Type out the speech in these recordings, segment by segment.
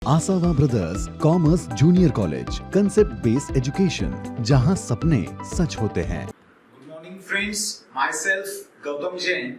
आसावा brothers commerce junior college, concept based education, जहां सपने सच होते हैं। Good morning friends, my self Gautam Jain.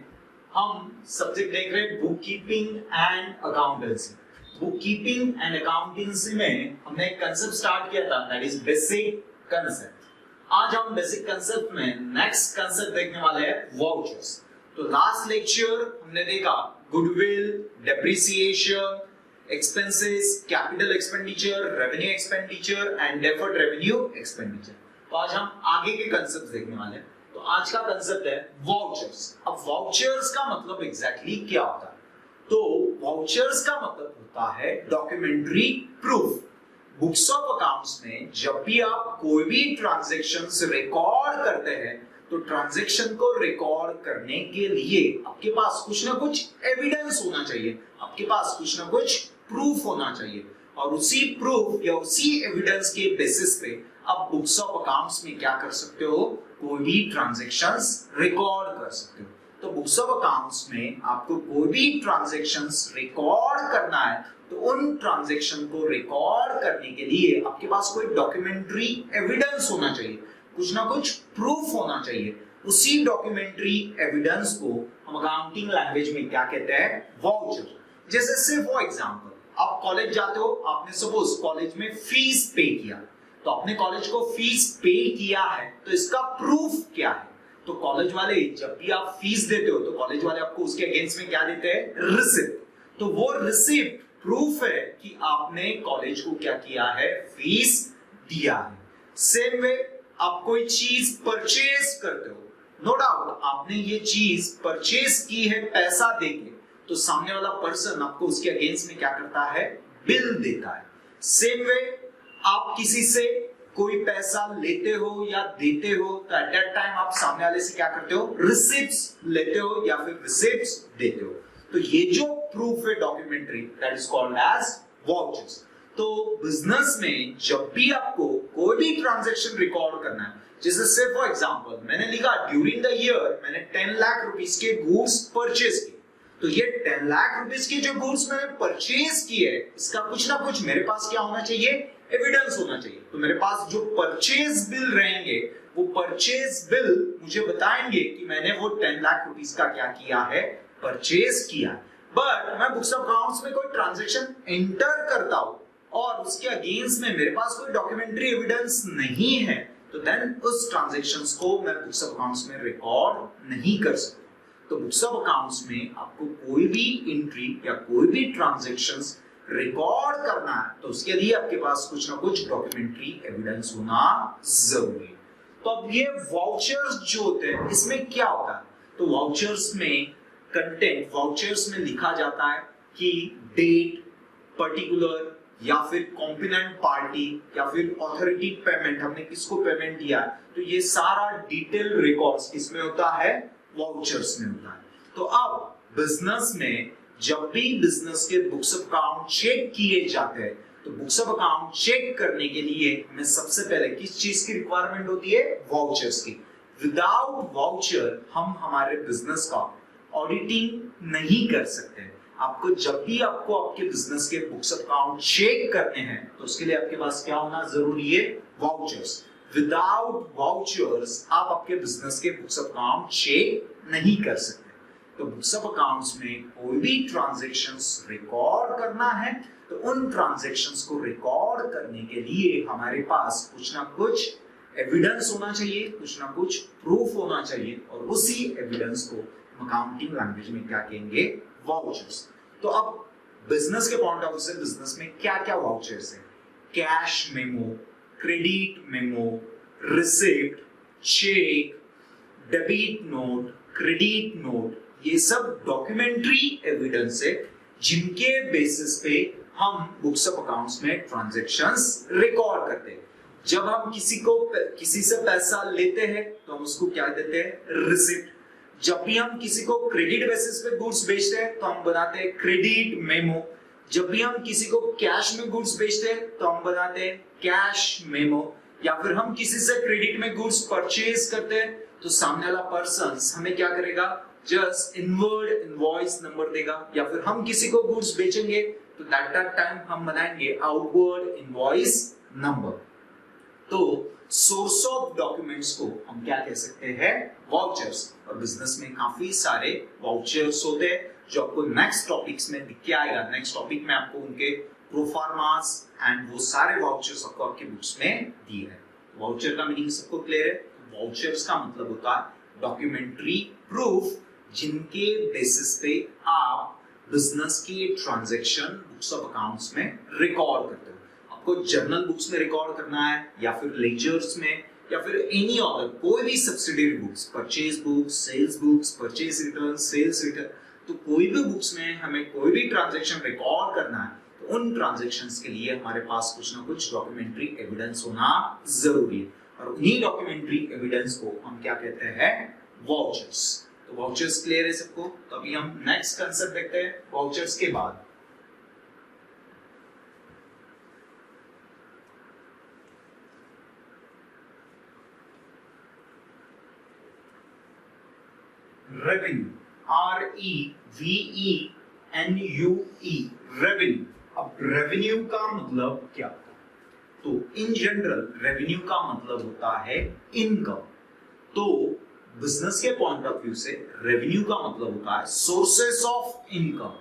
हम सब्जेक्ट देख रहे हैं book keeping and accountancy. Book keeping and accountancy में हमने एक कंसेप्ट स्टार्ट किया था, दैट इज बेसिक कंसेप्ट। आज हम बेसिक कंसेप्ट में नेक्स्ट कंसेप्ट देखने वाले हैं, वाउचर्स। तो लास्ट लेक्चर हमने देखा goodwill, depreciation, expenses, capital expenditure, revenue expenditure and deferred revenue expenditure. तो आज हम आगे के कंसेप्ट देखने वाले हैं। तो आज का कंसेप्ट है वाउचर्स। अब वाउचर्स का मतलब एग्जैक्टली क्या होता है? तो वाउचर्स का मतलब होता है documentary proof. Books of accounts में जब भी आप कोई भी ट्रांजैक्शंस रिकॉर्ड करते हैं, तो ट्रांजैक्शन को रिकॉर्ड करने के लिए आपके पास कुछ ना कुछ एविडेंस होना चाहिए, आपके पास कुछ ना कुछ प्रूफ होना चाहिए। और उसी प्रूफ या उसी एविडेंस के बेसिस पे आप बुक्स ऑफ अकाउंट्स में क्या कर सकते हो, कोई भी ट्रांजैक्शंस रिकॉर्ड कर सकते हो। तो बुक्स ऑफ अकाउंट्स में आपको कोई भी ट्रांजैक्शंस रिकॉर्ड करना है, तो उन ट्रांजैक्शन को रिकॉर्ड करने के लिए आपके पास कोई डॉक्यूमेंट्री एविडेंस होना चाहिए, कुछ ना कुछ प्रूफ होना चाहिए। उसी डॉक्यूमेंट्री एविडेंस को हम अकाउंटिंग लैंग्वेज में क्या कहते हैं, वाउचर। जैसे से फॉर एग्जांपल आप कॉलेज जाते हो, आपने सपोज कॉलेज में फीस पे किया, तो आपने कॉलेज को फीस पे किया है, तो इसका प्रूफ क्या है? तो कॉलेज वाले जब भी आप फीस देते हो, तो कॉलेज वाले आपको उसके अगेंस्ट में क्या देते हैं, रिसिप्ट। तो वो रिसिप्ट प्रूफ है कि आपने कॉलेज को क्या किया है, फीस दिया है। सेम वे आप कोई चीज परचेज करते हो, नो डाउट आपने ये चीज परचेज की है पैसा देके, तो सामने वाला पर्सन आपको उसके अगेंस्ट में क्या करता है, बिल देता है। सेम वे आप किसी से कोई पैसा लेते हो या देते हो, तो एट दैट टाइम आप सामने वाले से क्या करते हो, रिसिप्ट्स लेते हो या फिर रिसिप्ट्स देते हो। तो ये जो प्रूफ है documentary, that is called as vouchers. तो बिजनेस में जब भी आपको कोई भी ट्रांजैक्शन रिकॉर्ड करना है, जैसे से फॉर एग्जांपल मैंने लिखा ड्यूरिंग द ईयर मैंने 10 लाख रुपीस के गुड्स परचेज किए, तो ये 10 लाख रुपीस के जो गुड्स मैंने परचेज किए, इसका कुछ ना कुछ मेरे पास क्या होना चाहिए, एविडेंस होना चाहिए। तो मेरे पास जो परचेज बिल रहेंगे, वो परचेज बिल मुझे बताएंगे कि मैंने वो 10 लाख रुपीस का क्या किया है, परचेज किया। बट मैं बुक्स ऑफ अकाउंट्स में कोई ट्रांजैक्शन एंटर करता हूं और उसके अगेंस्ट में मेरे पास कोई डॉक्यूमेंट्री एविडेंस नहीं है, तो देन उस ट्रांजैक्शंस को मैं बुक्स ऑफ अकाउंट्स में रिकॉर्ड नहीं कर सकता। तो बुक्स ऑफ अकाउंट्स में आपको कोई भी एंट्री या कोई भी ट्रांजैक्शंस रिकॉर्ड करना है, तो उसके लिए आपके पास कुछ ना कुछ डॉक्यूमेंट्री एविडेंस होना जरूरी है। तो अब ये वाउचर्स जो होते हैं, इसमें क्या होता है? तो वाउचर्स में कंटेंट, वाउचर्स में लिखा जाता है कि डेट, पर्टिकुलर या फिर कॉम्पोनेंट पार्टी या फिर ऑथोरिटी पेमेंट, हमने किसको पेमेंट दिया है, तो ये सारा डिटेल रिकॉर्ड्स किसमें होता है, वाउचर्स में होता है। तो अब बिजनेस में जब भी बिजनेस के बुक्स ऑफ अकाउंट चेक किए जाते हैं, तो बुक्स ऑफ अकाउंट चेक करने के लिए हमें सबसे पहले किस चीज की रिक्वायरमेंट होती है, वाउचर्स की। विदाउट वाउचर हम हमारे बिजनेस का ऑडिटिंग नहीं कर सकते। आपको जब भी आपको आपके बिजनेस के बुक्स ऑफ अकाउंट चेक करने हैं, तो उसके लिए आपके पास क्या होना जरूरी है, वाउचर्स। विदाउट वाउचर्स आप आपके बिजनेस के बुक्स ऑफ अकाउंट चेक नहीं कर सकते। तो बुक्स ऑफ अकाउंट्स में कोई भी ट्रांजैक्शंस रिकॉर्ड करना है, तो उन ट्रांजैक्शंस को रिकॉर्ड करने के लिए हमारे पास कुछ ना कुछ एविडेंस होना चाहिए, कुछ ना कुछ प्रूफ होना चाहिए, और उसी एविडेंस को अकाउंटिंग लैंग्वेज में क्या कहेंगे, वाउचर्स। तो अब बिजनेस के पॉइंट ऑफ व्यू से बिजनेस में क्या क्या वाउचर्स है, cash memo, credit memo, receipt, cheque, debit note, credit note, ये सब डॉक्यूमेंट्री एविडेंस है जिनके बेसिस पे हम बुक्स ऑफ अकाउंट्स में ट्रांजैक्शंस रिकॉर्ड करते हैं। जब हम किसी से पैसा लेते हैं, तो हम उसको क्या देते हैं, रिसिप्ट। जब भी हम किसी को क्रेडिट बेसिस पे गुड्स बेचते हैं, तो हम बनाते हैं क्रेडिट मेमो। जब भी हम किसी को कैश में गुड्स बेचते हैं, तो हम बनाते हैं कैश मेमो। या फिर हम किसी से क्रेडिट में गुड्स परचेज करते हैं, तो सामने वाला पर्सन हमें क्या करेगा, जस्ट इनवर्ड इनवॉइस नंबर देगा। या फिर हम किसी को गुड्स बेचेंगे, तो दैट टाइम हम बनाएंगे आउटवर्ड इनवॉइस नंबर। तो सोर्स ऑफ डॉक्यूमेंट्स को हम क्या कह सकते हैं, वाउचर्स। और बिजनेस में काफी सारे वाउचर्स होते हैं जो आपको नेक्स्ट टॉपिक्स में दिख के आएगा। नेक्स्ट टॉपिक में आपको उनके प्रोफार्मास एंड वो सारे वाउचर्स आपको आपकी बुक्स में दिए हैं। वाउचर का मीनिंग सबको क्लियर है। वाउचर्स का मतलब होता है डॉक्यूमेंट्री प्रूफ जिनके बेसिस पे आप बिजनेस की ट्रांजैक्शन बुक्स ऑफ अकाउंट्स में रिकॉर्ड करते हो। आपको जर्नल बुक्स में रिकॉर्ड करना है या फिर लेजर्स में या फिर एनी अदर कोई भी subsidiary books, purchase books, sales books, purchase return, sales return, तो कोई भी बुक्स में हमें कोई भी ट्रांजैक्शन रिकॉर्ड करना है तो उन ट्रांजैक्शंस के लिए हमारे पास कुछ ना कुछ डॉक्यूमेंट्री एविडेंस होना जरूरी है। और उन्हीं डॉक्यूमेंट्री एविडेंस को हम क्या कहते हैं, वाउचर्स। तो वाउचर्स क्लियर है सबको। तो अभी हम नेक्स्ट कंसेप्ट देखते हैं वाउचर्स के बाद। Revenue, REVENUE, revenue. अब रेवेन्यू का मतलब क्या? तो इन जनरल रेवेन्यू का मतलब होता है इनकम। तो बिजनेस के पॉइंट ऑफ व्यू से रेवेन्यू का मतलब होता है सोर्सेस ऑफ इनकम।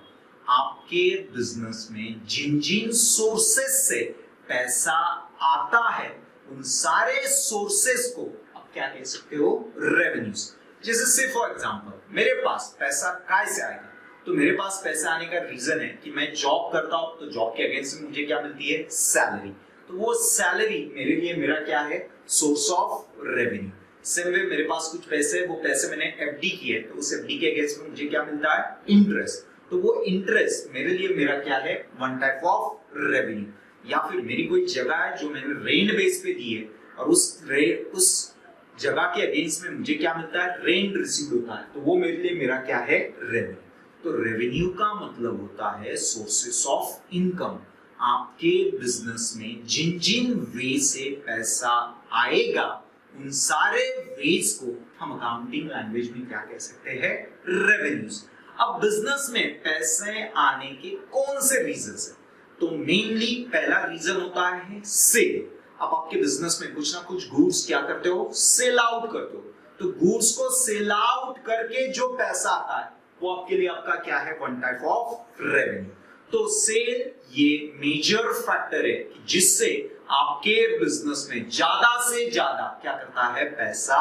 आपके बिजनेस में जिन जिन सोर्सेस से पैसा आता है उन सारे सोर्सेस को आप क्या कह सकते हो, रेवेन्यूज। जैसे से फॉर एग्जांपल मेरे पास पैसा कैसे आएगा? तो मेरे पास पैसा आने का रीजन है कि मैं जॉब करता हूं, तो जॉब के अगेंस्ट में मुझे क्या मिलती है, सैलरी। तो वो सैलरी मेरे लिए मेरा क्या है, source of revenue. Same way मेरे पास कुछ पैसे है, वो पैसे मैंने एफडी किए, तो उस एफडी के अगेंस्ट में मुझे क्या मिलता है, इंटरेस्ट। तो वो इंटरेस्ट मेरे लिए मेरा क्या है, वन टाइप ऑफ रेवेन्यू। या फिर मेरी कोई जगह है जो मैंने रेंट बेस पे दी है और उस जगह के अगेंस्ट में मुझे क्या मिलता है, रेंट रिसीव होता है, तो वो मेरे लिए मेरा क्या है, रेवेन्यू। तो रेवेन्यू का मतलब होता है सोर्सेस ऑफ इनकम। आपके बिजनेस में जिन जिन वे से पैसा आएगा उन सारे वेज को हम अकाउंटिंग लैंग्वेज में क्या कह सकते हैं, रेवेन्यूज। अब बिजनेस में पैसे आने के कौन से रीजंस हैं? तो मेनली पहला रीजन होता है सेल। अब आपके बिजनेस में कुछ ना कुछ गुड्स क्या करते हो, सेल आउट करते हो। तो गुड्स को सेल आउट करके जो पैसा आता है वो आपके लिए आपका क्या है, वन टाइप ऑफ रेवेन्यू। तो सेल ये मेजर फैक्टर है जिससे आपके बिजनेस में ज्यादा से ज्यादा क्या करता है, पैसा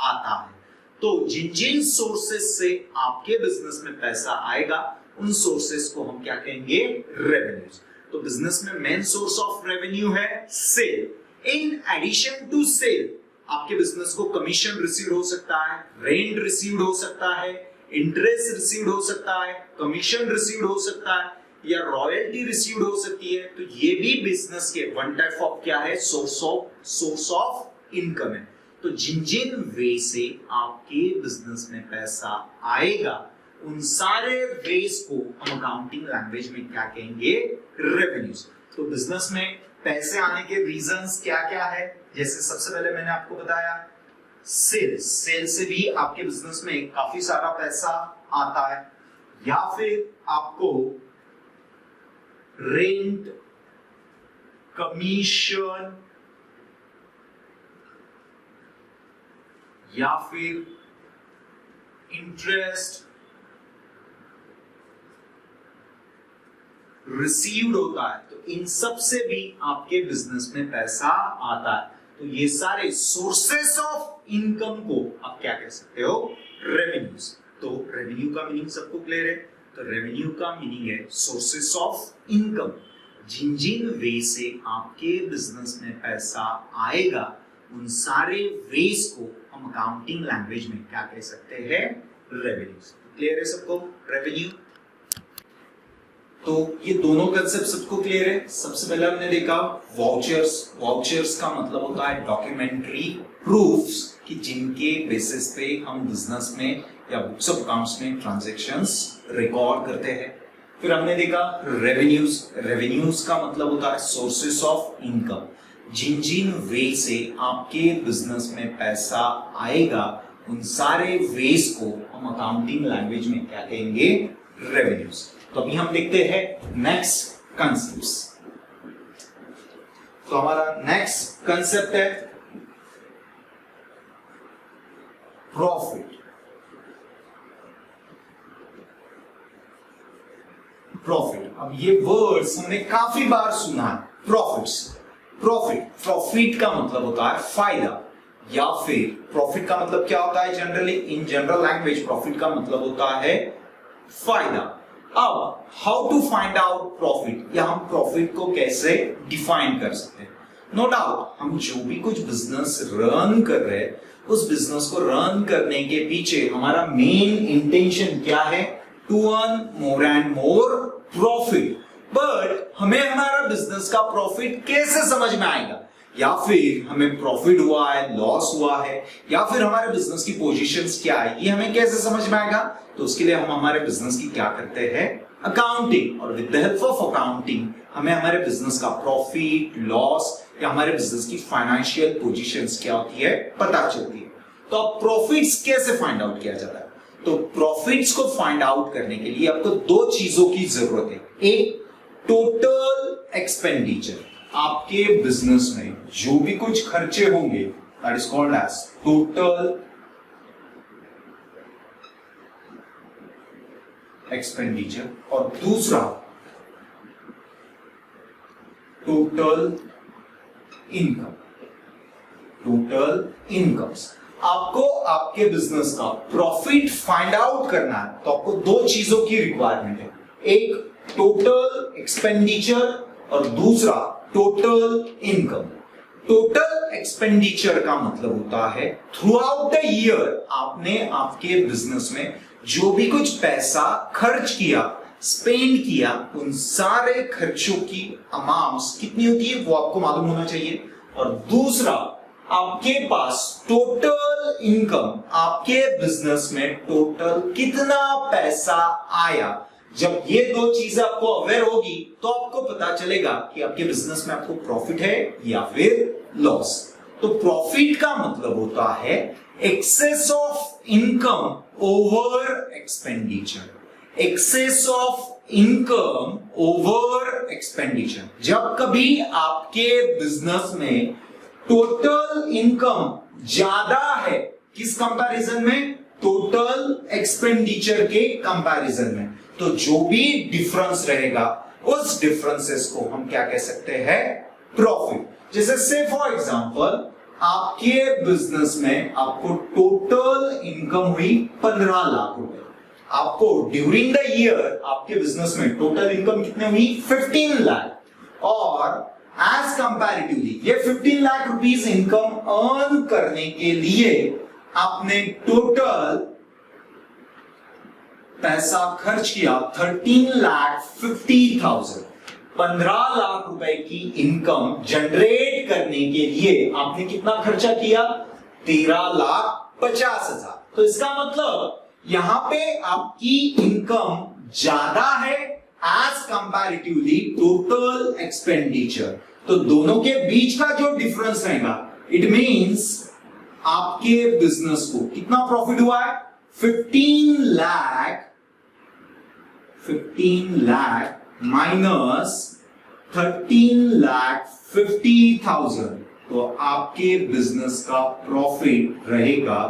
आता है। तो जिन जिन सोर्सेस से आपके बिजनेस में पैसा आएगा उन सोर्सेस को हम क्या कहेंगे, रेवेन्यूज। तो बिजनेस में मेन सोर्स ऑफ रेवेन्यू है sale. In addition to sale आपके बिजनेस को कमीशन रिसीव हो सकता है, रेंट रिसीव हो सकता है, इंटरेस्ट रिसीव हो सकता है, कमीशन रिसीव हो सकता है या रॉयल्टी रिसीव हो सकती है। तो ये भी बिजनेस के वन टाइप ऑफ क्या है, सोर्स ऑफ इनकम है। तो जिन जिन वे से आपके बिजनेस में पैसा आएगा उन सारे वेज को हम अकाउंटिंग लैंग्वेज में क्या कहेंगे, रेवेन्यूज। तो बिजनेस में पैसे आने के रीजंस क्या क्या है? जैसे सबसे पहले मैंने आपको बताया सेल से भी आपके बिजनेस में काफी सारा पैसा आता है। या फिर आपको रेंट, कमीशन या फिर इंटरेस्ट रिसीव्ड होता है। तो इन सब से भी आपके बिजनेस में पैसा आता है। तो ये सारे सोर्सेस ऑफ इनकम को आप क्या कह सकते हो, रेवेन्यूज। तो रेवेन्यू का मीनिंग सबको क्लियर है। तो रेवेन्यू का मीनिंग है सोर्सेस ऑफ इनकम। जिन जिन वे से आपके बिजनेस में पैसा आएगा उन सारे वेज को हम अकाउंटिंग लैंग्वेज में क्या कह सकते हैं, रेवेन्यूज। क्लियर है सबको, रेवेन्यू। तो ये दोनों कंसेप्ट सबको क्लियर है। सबसे पहले हमने देखा वाउचर्स का मतलब होता है डॉक्यूमेंट्री प्रूफ्स कि जिनके बेसिस पे हम बिजनेस में या बुक्स ऑफ अकाउंट्स में ट्रांजैक्शंस रिकॉर्ड करते हैं। फिर हमने देखा रेवेन्यूज का मतलब होता है सोर्सेस ऑफ इनकम। जिन जिन वे से आपके बिजनेस में पैसा आएगा उन सारे वेज को हम अकाउंटिंग लैंग्वेज में क्या कहेंगे, रेवेन्यूज। तो अभी हम देखते हैं नेक्स्ट कंसेप्ट्स। तो हमारा नेक्स्ट कंसेप्ट है प्रॉफिट। प्रॉफिट, अब ये वर्ड्स हमने काफी बार सुना है। प्रॉफिट का मतलब होता है फायदा, या फिर प्रॉफिट का मतलब क्या होता है generally, in general language profit का मतलब होता है फायदा। अब how to find out profit, या हम प्रॉफिट को कैसे डिफाइन कर सकते हैं। नो डाउट हम जो भी कुछ बिजनेस रन कर रहे हैं, उस बिजनेस को रन करने के पीछे हमारा मेन इंटेंशन क्या है, to earn more and more profit. But हमें हमारा बिजनेस का प्रॉफिट कैसे समझ में आएगा, या फिर हमें प्रॉफिट हुआ है, लॉस हुआ है, या फिर हमारे बिजनेस की पोजीशंस क्या है, ये हमें कैसे समझ में आएगा। तो उसके लिए हम हमारे बिजनेस की क्या करते हैं, अकाउंटिंग, और with the help of accounting हमें हमारे बिजनेस का प्रॉफिट, लॉस या हमारे बिजनेस की फाइनेंशियल पोजीशंस क्या होती है पता चलती है। तो अब प्रॉफिट्स कैसे फाइंड आउट किया जाता है, तो प्रॉफिट्स को फाइंड आउट करने के लिए आपको दो चीजों की जरूरत है। एक टोटल एक्सपेंडिचर, आपके बिजनेस में जो भी कुछ खर्चे होंगे, that is called as total expenditure, और दूसरा टोटल इनकम। टोटल इनकम्स, आपको आपके बिजनेस का प्रॉफिट फाइंड आउट करना है तो आपको दो चीजों की रिक्वायरमेंट है, एक टोटल एक्सपेंडिचर और दूसरा टोटल इनकम। टोटल एक्सपेंडिचर का मतलब होता है थ्रू आउट द ईयर आपने आपके बिजनेस में जो भी कुछ पैसा खर्च किया, स्पेंड किया, उन सारे खर्चों की अमाउंट्स कितनी होती है वो आपको मालूम होना चाहिए। और दूसरा आपके पास टोटल इनकम, आपके बिजनेस में टोटल कितना पैसा आया। जब ये दो चीजें आपको अवेयर होगी तो आपको पता चलेगा कि आपके बिजनेस में आपको प्रॉफिट है या फिर लॉस। तो प्रॉफिट का मतलब होता है excess of income over expenditure. Excess of income over expenditure, जब कभी आपके बिजनेस में टोटल इनकम ज्यादा है, किस कंपैरिजन में, टोटल एक्सपेंडिचर के कंपैरिजन में, तो जो भी डिफरेंस रहेगा उस डिफरेंसेस को हम क्या कह सकते हैं, प्रॉफिट। जैसे से फॉर एग्जांपल आपके बिजनेस में आपको टोटल इनकम हुई 15 लाख रुपए, आपको ड्यूरिंग द ईयर आपके बिजनेस में टोटल इनकम कितने हुई, 15 लाख, और एज कंपैरेटिवली ये 15 लाख रुपीस इनकम अर्न करने के लिए आपने टोटल पैसा खर्च किया 13,50,000। 15 लाख रुपए की इनकम जनरेट करने के लिए आपने कितना खर्चा किया, 13,50,000। तो इसका मतलब यहां पे आपकी इनकम ज्यादा है एज कंपैरेटिवली टोटल एक्सपेंडिचर। तो दोनों के बीच का जो डिफरेंस रहेगा, इट मींस आपके बिजनेस को कितना प्रॉफिट हुआ है, 15 लाख माइनस 13,50,000, तो आपके बिजनेस का प्रॉफिट रहेगा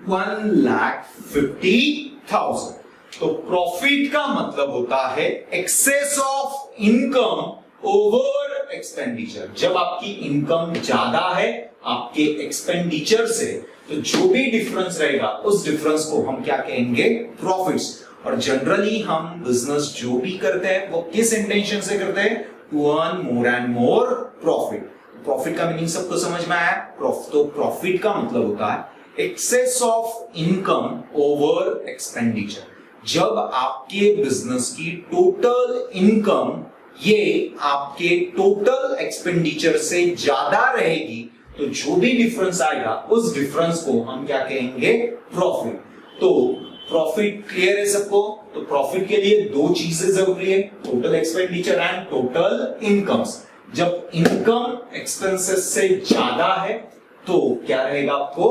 1,50,000। तो प्रॉफिट का मतलब होता है excess of income over expenditure. जब आपकी इनकम ज्यादा है आपके एक्सपेंडिचर से, तो जो भी डिफरेंस रहेगा उस डिफरेंस को हम क्या कहेंगे, प्रॉफिट्स। और जनरली हम बिजनेस जो भी करते हैं वो किस इंटेंशन से करते हैं, to earn more and more profit. Profit का मीनिंग सबको समझ में आया। तो प्रॉफिट का मतलब होता है excess of income over expenditure. जब आपके बिजनेस की टोटल इनकम ये आपके टोटल एक्सपेंडिचर से ज्यादा रहेगी, तो जो भी डिफरेंस आएगा उस डिफरेंस को हम क्या कहेंगे, प्रॉफिट। तो प्रॉफिट क्लियर है सबको। तो प्रॉफिट के लिए दो चीजें जरूरी है, total expenditure and total incomes. जब इनकम एक्सपेंसेस से ज्यादा है तो क्या रहेगा आपको,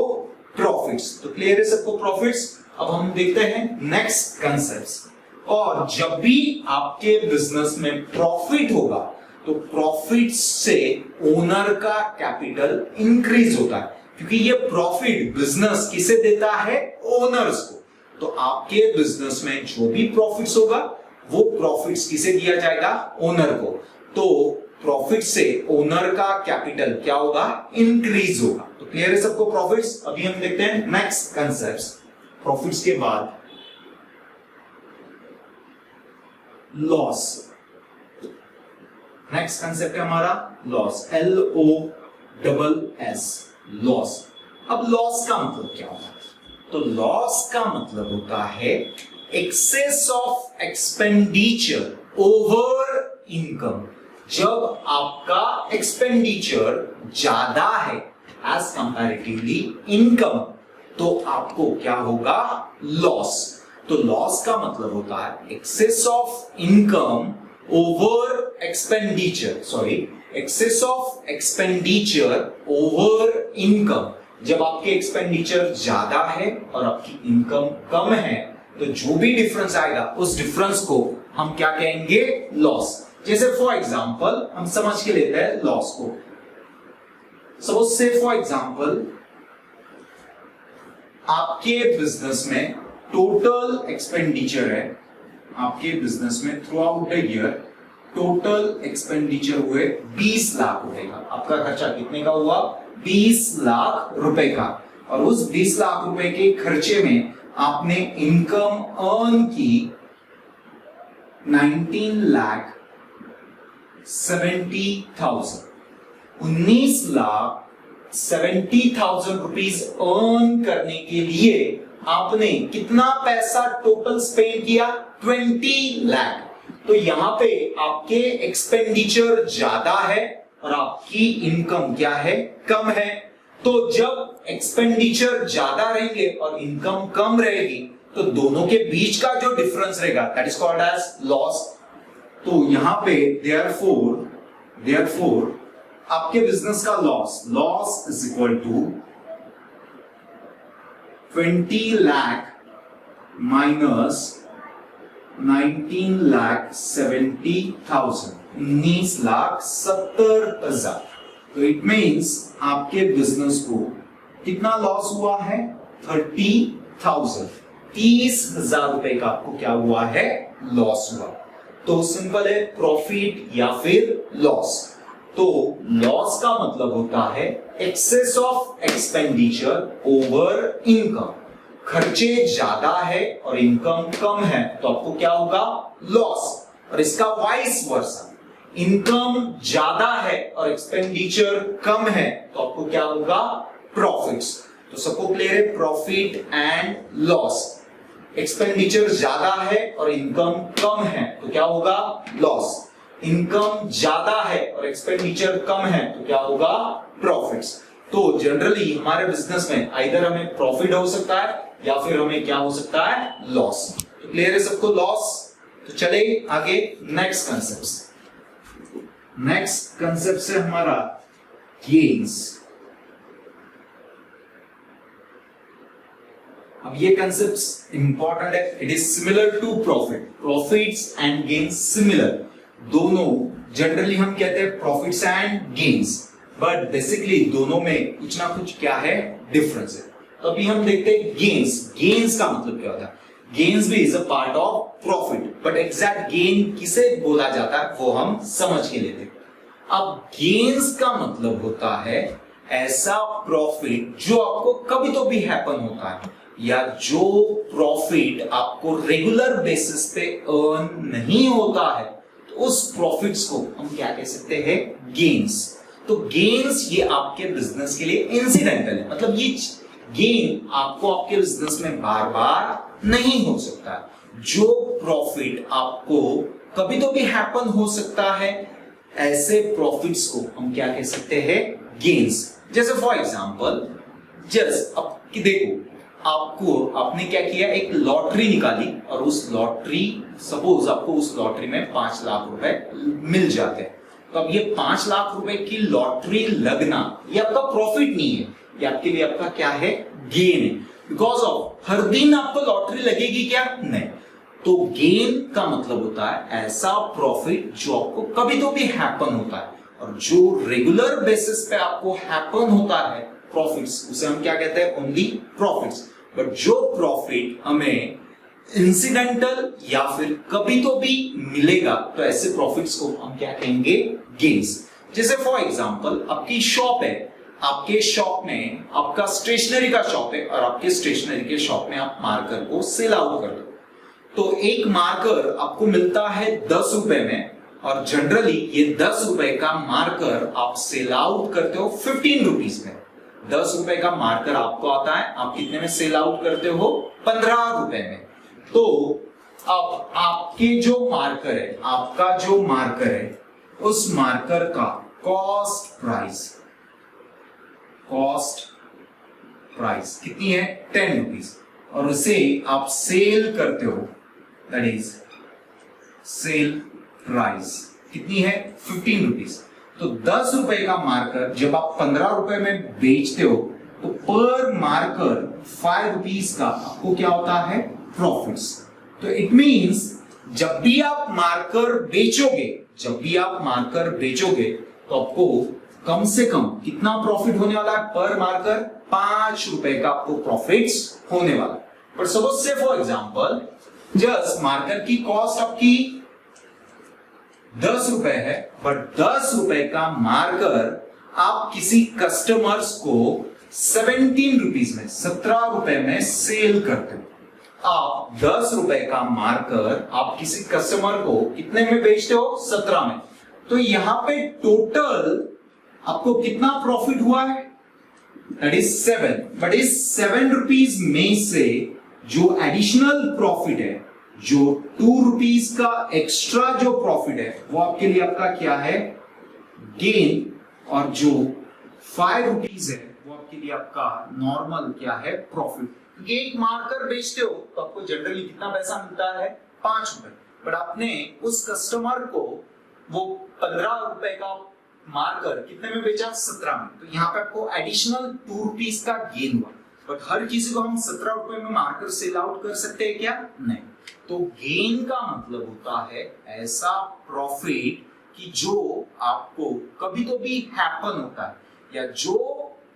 प्रॉफिट्स। तो क्लियर है सबको प्रॉफिट्स। अब हम देखते हैं नेक्स्ट कंसेप्ट्स। और जब भी आपके बिजनेस में प्रॉफिट होगा तो प्रॉफिट से ओनर का कैपिटल इंक्रीज होता है, क्योंकि ये प्रॉफिट बिजनेस किसे देता है? ओनर्स को। तो आपके बिजनेस में जो भी प्रॉफिट्स होगा वो प्रॉफिट्स किसे दिया जाएगा? ओनर को। तो प्रॉफिट से ओनर का कैपिटल क्या होगा? इंक्रीज होगा। तो क्लियर है सबको प्रॉफिट्स? अभी हम देखते हैं नेक्स्ट कंसेप्ट। प्रॉफिट्स के बाद लॉस। नेक्स्ट कंसेप्ट है हमारा लॉस, LOSS, लॉस। अब लॉस का मतलब क्या होता है? तो लॉस का मतलब होता है excess of expenditure over income. जब आपका एक्सपेंडिचर ज्यादा है एज कंपैरेटिवली इनकम, तो आपको क्या होगा? लॉस। तो लॉस का मतलब होता है excess of income over expenditure, excess of expenditure over income. जब आपके एक्सपेंडिचर ज्यादा है और आपकी इनकम कम है, तो जो भी डिफरेंस आएगा उस डिफरेंस को हम क्या कहेंगे? लॉस। जैसे फॉर एग्जांपल हम समझ के लेते हैं लॉस को। सपोज से फॉर एग्जांपल आपके बिजनेस में टोटल एक्सपेंडिचर है, आपके बिजनेस में through out the year total expenditure हुए 20 लाख रुपए का। आपका खर्चा कितने का हुआ? 20 लाख रुपए का। और उस 20 लाख रुपए के खर्चे में आपने इनकम अर्न की 19,70,000। 19,70,000 रुपीज अर्न करने के लिए आपने कितना पैसा टोटल स्पेंड किया? 20 लाख। तो यहां पे आपके एक्सपेंडिचर ज्यादा है और आपकी इनकम क्या है? कम है। तो जब एक्सपेंडिचर ज्यादा रहेंगे और इनकम कम रहेगी, तो दोनों के बीच का जो डिफरेंस रहेगा that is called as loss. तो यहां पे देयरफॉर आपके बिजनेस का loss is equal to 20 lakh minus 19,70,000, 19,70,000। तो इट मीन्स आपके बिजनेस को कितना लॉस हुआ है? 30,000, 30,000 रुपए का आपको क्या हुआ है? लॉस हुआ। तो सिंपल है, प्रॉफिट या फिर लॉस। तो लॉस का मतलब होता है excess of expenditure over income. खर्चे ज्यादा है और इनकम कम है, तो आपको क्या होगा? लॉस। और इसका वाइस वर्सा, इनकम ज्यादा है और एक्सपेंडिचर कम है, तो आपको क्या होगा? प्रॉफिट्स। तो सबको क्लियर है? Profit and loss. एक्सपेंडिचर ज्यादा है और इनकम कम है, तो क्या होगा? लॉस। इनकम ज्यादा है और एक्सपेंडिचर कम है, तो क्या होगा? प्रॉफिट्स। तो जनरली हमारे बिजनेस में आइदर हमें प्रॉफिट हो सकता है या फिर हमें क्या हो सकता है? लॉस। तो क्लियर है सबको लॉस? तो चले आगे नेक्स्ट कंसेप्ट से हमारा गेन्स। अब ये कंसेप्ट इंपॉर्टेंट है। It is similar to profits and gains similar. दोनों जनरली हम कहते हैं profits and gains, but basically दोनों में कुछ ना कुछ क्या है? डिफरेंस है। तो अभी हम देखते हैं गेन्स का मतलब क्या होता है? गेन्स भी is a part of profit, but exact gain किसे बोला जाता है वो हम समझ के लेते हैं। अब गेन्स का मतलब होता है ऐसा प्रॉफिट जो आपको कभी तो भी हैपन होता है, या जो प्रॉफिट आपको रेगुलर बेसिस पे अर्न नहीं होता है, तो उस प्रॉफिट्स को हम क्या कह सकते हैं? गेन्स। तो गेन्स ये आपके बिजनेस के लिए इंसिडेंटल है, मतलब ये गेन आपको आपके बिजनेस में बार बार नहीं हो सकता। जो प्रॉफिट आपको कभी तो भी हैपन हो सकता है, ऐसे प्रॉफिट्स को हम क्या कह सकते हैं? गेन्स। जैसे फॉर एग्जांपल देखो, आपने क्या किया? एक लॉटरी निकाली और उस लॉटरी, सपोज आपको उस लॉटरी में 5 लाख रुपए मिल जाते हैं। तो अब ये 5 लाख रुपए की लॉटरी लगना ये आपका प्रॉफिट नहीं है, ये आपके लिए आपका क्या है? गेन है। बिकॉज ऑफ हर दिन आपको लॉटरी लगेगी क्या? नहीं। तो गेन का मतलब होता है ऐसा प्रॉफिट जो आपको कभी तो भी हैपन होता है, और जो रेगुलर बेसिस पे आपको हैपन होता है प्रॉफिट्स, उसे हम क्या कहते हैं? Only profits. बट जो प्रॉफिट हमें इंसिडेंटल या फिर कभी तो भी मिलेगा, तो ऐसे प्रॉफिट्स को हम क्या कहेंगे? गेन्स। जैसे फॉर एग्जांपल आपकी शॉप है, आपके शॉप में आपका स्टेशनरी का शॉप है, और आपके स्टेशनरी के शॉप में आप मार्कर को सेल आउट कर दो, तो एक मार्कर आपको मिलता है 10 रुपए में, और जनरली ये 10 रुपए का मार्कर आप सेल आउट करते हो 15 रुपीज में। 10 रुपए का मार्कर आपको आता है, आप कितने में सेल आउट करते हो? 15 रुपए में। तो अब आपके जो मार्कर है, आपका जो मार्कर है, उस मार्कर का कॉस्ट प्राइस कितनी है? 10 रुपीज, और उसे आप सेल करते हो, दैट इज सेल प्राइस कितनी है? 15 रुपीज। तो 10 रुपए का मार्कर जब आप 15 रुपए में बेचते हो, तो पर मार्कर 5 रुपीज का आपको क्या होता है? प्रॉफिट्स। तो इट मींस जब भी आप मार्कर बेचोगे तो आपको कम से कम कितना प्रॉफिट होने वाला है? पर मार्कर 5 रुपए का आपको प्रॉफिट्स होने वाला है। पर सपोज से फॉर एग्जांपल जस्ट मार्कर की कॉस्ट आपकी 10 रुपए है, बट 10 रुपए का मार्कर आप किसी कस्टमर्स को 17 रुपीज में, 17 रुपए में सेल करते हो। आप 10 रुपए का मार्कर आप किसी कस्टमर को कितने में बेचते हो? 17 में। तो यहां पे टोटल आपको कितना प्रॉफिट हुआ है? That is 7। बट इस 7 रुपीज में से जो एडिशनल प्रॉफिट है, जो 2 रुपीज का एक्स्ट्रा जो प्रॉफिट है, वो आपके लिए आपका क्या है? गेन। और जो 5 रुपीज है वो आपके लिए आपका नॉर्मल क्या है? प्रॉफिट। क्योंकि एक मार्कर बेचते हो तो आपको जनरली कितना पैसा मिलता है? 5 रुपए। बट आपने उस कस्टमर को वो 15 रुपए का मार्कर कितने में बेचा? 17 में। तो यहाँ पे आपको एडिशनल 2 रुपीज का गेन हुआ। बट हर किसी को हम 17 रुपए में मार्कर सेल आउट कर सकते हैं क्या? नहीं। तो गेन का मतलब होता है ऐसा प्रॉफिट कि जो आपको कभी तो भी हैपन होता है, या जो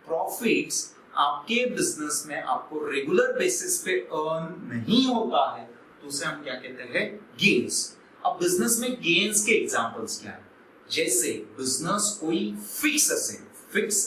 प्रॉफिट्स आपके बिजनेस में आपको रेगुलर बेसिस पे अर्न नहीं होता है, तो उसे हम क्या कहते हैं? गेन्स। अब बिजनेस में गेन्स के एग्जांपल्स क्या है? जैसे बिजनेस कोई फिक्स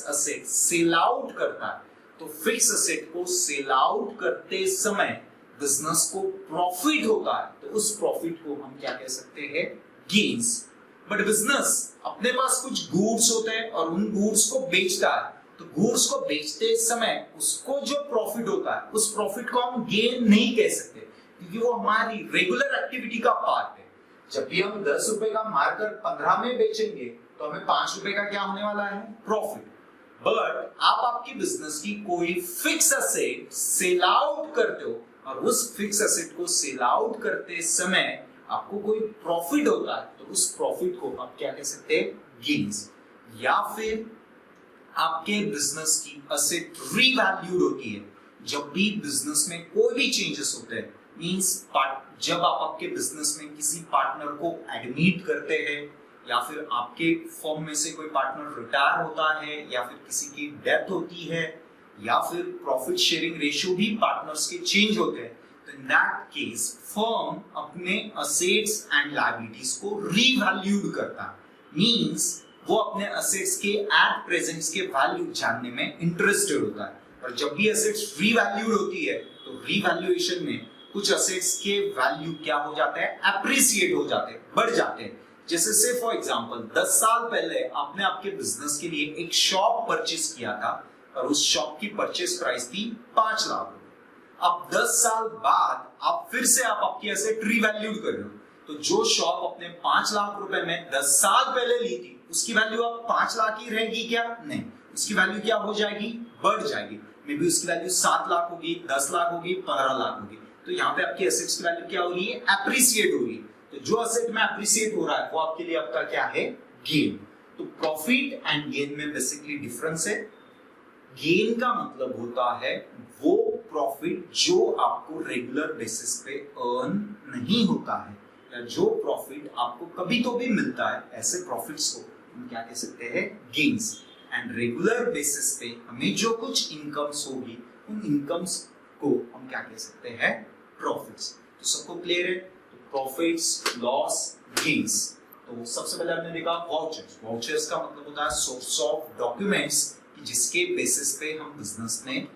असेट सेल आउट करता है, तो फिक्स असेट को सेल आउट करते समय बिजनेस को प्रॉफिट होता है, तो उस प्रॉफिट को हम क्या कह सकते हैं? गेन्स। बट बिजनेस अपने पास कुछ गुड्स होते हैं और उन गुड्स को बेचता है, तो गुड्स को बेचते समय उसको जो प्रॉफिट होता है, उस प्रॉफिट को हम गेन नहीं कह सकते, क्योंकि वो हमारी रेगुलर एक्टिविटी का पार्ट है। जब भी हम 10 रुपए का मार्कर 15 में बेचेंगे, तो हमें 5 रुपए का क्या होने वाला है? प्रॉफिट। बट आप आपकी बिजनेस की कोई फिक्स असेट सेल आउट करते हो, और उस फिक्स असेट को सेल आउट करते समय आपको कोई प्रॉफिट होता है, तो उस प्रॉफिट को आप क्या कह सकते हैं? गेन्स। या फिर आपके बिजनेस की असेट रीवैल्यूड होती है। जब भी बिजनेस में कोई भी चेंजेस होते हैं, मींस जब आप आपके बिजनेस में किसी पार्टनर को एडमिट करते हैं, या फिर आपके फर्म में से कोई पार्टनर रिटायर होता है, या फिर किसी की डेथ होती है, या फिर प्रॉफिट शेयरिंग रेशियो भी पार्टनर्स के चेंज होते हैं, तो इन दैट केस फर्म अपने असेट्स एंड लायबिलिटीज को रीवैल्यूड करता है। मींस वो अपने असेट्स के एट प्रेजेंट के वैल्यू जानने में इंटरेस्टेड होता है। और जब भी असेट्स रीवैल्यूड होती है, तो रीवैल्यूएशन में कुछ असेट्स के वैल्यू क्या हो जाते हैं? एप्रिसिएट हो जाते हैं, बढ़ जाते हैं। जैसे से फॉर एग्जांपल 10 साल पहले आपने आपके बिजनेस के लिए एक शॉप परचेस किया था, और उस शॉप की परचेस प्राइस थी 5 लाख रुपए। अब 10 साल बाद आप फिर से आपकी एसेट रीवैल्यूड कर रहे हो, तो जो शॉप अपने 5 लाख रुपए में 10 साल पहले ली थी, उसकी वैल्यू अब 5 लाख ही रहेगी क्या? नहीं, उसकी वैल्यू क्या हो जाएगी? बढ़ जाएगी। मे बी उसकी वैल्यू 7 लाख होगी, 10 लाख होगी, 15 लाख होगी। तो यहाँ पे आपकी एसेट्स की वैल्यू क्या हो रही है? एप्रिसिएट हो रही है। तो जो असेट में एप्रिसिएट हो रहा है, वो आपके लिए आपका क्या है? गेन। तो प्रॉफिट एंड गेन में बेसिकली डिफरेंस है। गेन का मतलब होता है वो प्रॉफिट जो आपको रेगुलर बेसिस पे अर्न नहीं होता है, या जो प्रॉफिट आपको कभी तो भी मिलता है, ऐसे प्रॉफिट्स को हम क्या कह सकते हैं, गेन्स। एंड रेगुलर बेसिस पे हमें जो कुछ इनकम्स होगी, उन इनकम्स को हम क्या कह सकते हैं, प्रॉफिट्स। तो सबको क्लियर है? तो प्रॉफिट्स, लॉस, गेन्स। तो सबसे पहले हमने देखा वाउचर्स। वाउचर्स का मतलब होता है सोर्स ऑफ डॉक्यूमेंट्स, जिसके बेसिस पे हम बिजनेस में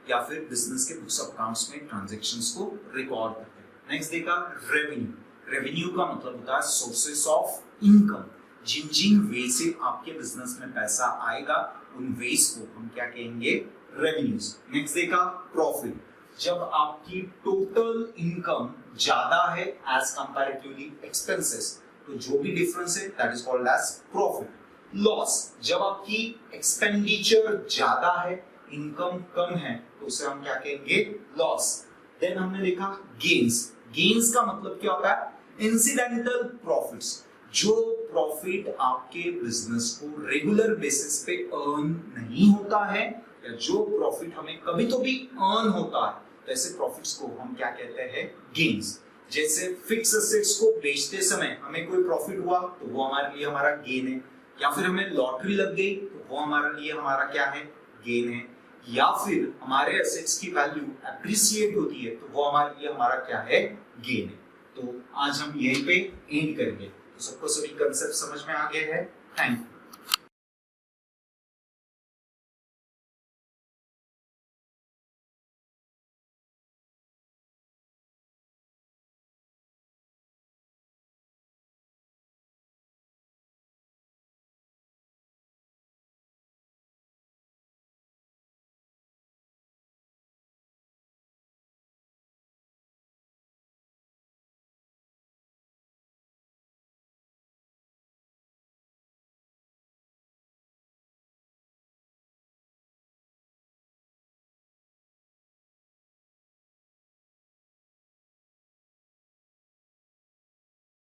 या फिर बिजनेस के बुक्स ऑफ अकाउंट्स में ट्रांजैक्शंस को रिकॉर्ड करते हैं। नेक्स्ट देखा रेवेन्यू। रेवेन्यू का मतलब होता है सोर्सेस ऑफ इनकम, जिन जिन वे से आपके बिजनेस में पैसा आएगा, उन वेज को हम क्या कहेंगे, रेवेन्यूज। नेक्स्ट देखा प्रॉफिट। जब आपकी टोटल इनकम ज्यादा है एज कंपैरेटिवली एक्सपेंसेस, तो जो भी डिफरेंस है that is called as profit. Loss, जब आपकी एक्सपेंडिचर ज्यादा है, इनकम कम है, तो उसे हम क्या कहेंगे, लॉस। देन हमने देखा गेन्स। गेन्स का मतलब क्या होता है, इंसिडेंटल प्रॉफिट्स, जो प्रॉफिट आपके बिजनेस को रेगुलर बेसिस पे अर्न नहीं होता है, या जो प्रॉफिट हमें कभी तो भी अर्न होता है, तो ऐसे प्रॉफिट्स को हम क्या कहते हैं, गेन्स। जैसे फिक्स एसेट्स को बेचते समय हमें कोई प्रॉफिट हुआ तो वो हमारे लिए हमारा गेन है, या फिर हमें लॉटरी लग गई तो वो हमारे लिए हमारा क्या है, गेन है, या फिर हमारे एसेट्स की वैल्यू एप्रिसिएट होती है तो वो हमारे लिए हमारा क्या है, गेन है। तो आज हम यहीं पे एंड करेंगे। तो सबको सभी कंसेप्ट समझ में आ गए हैं। Thank you.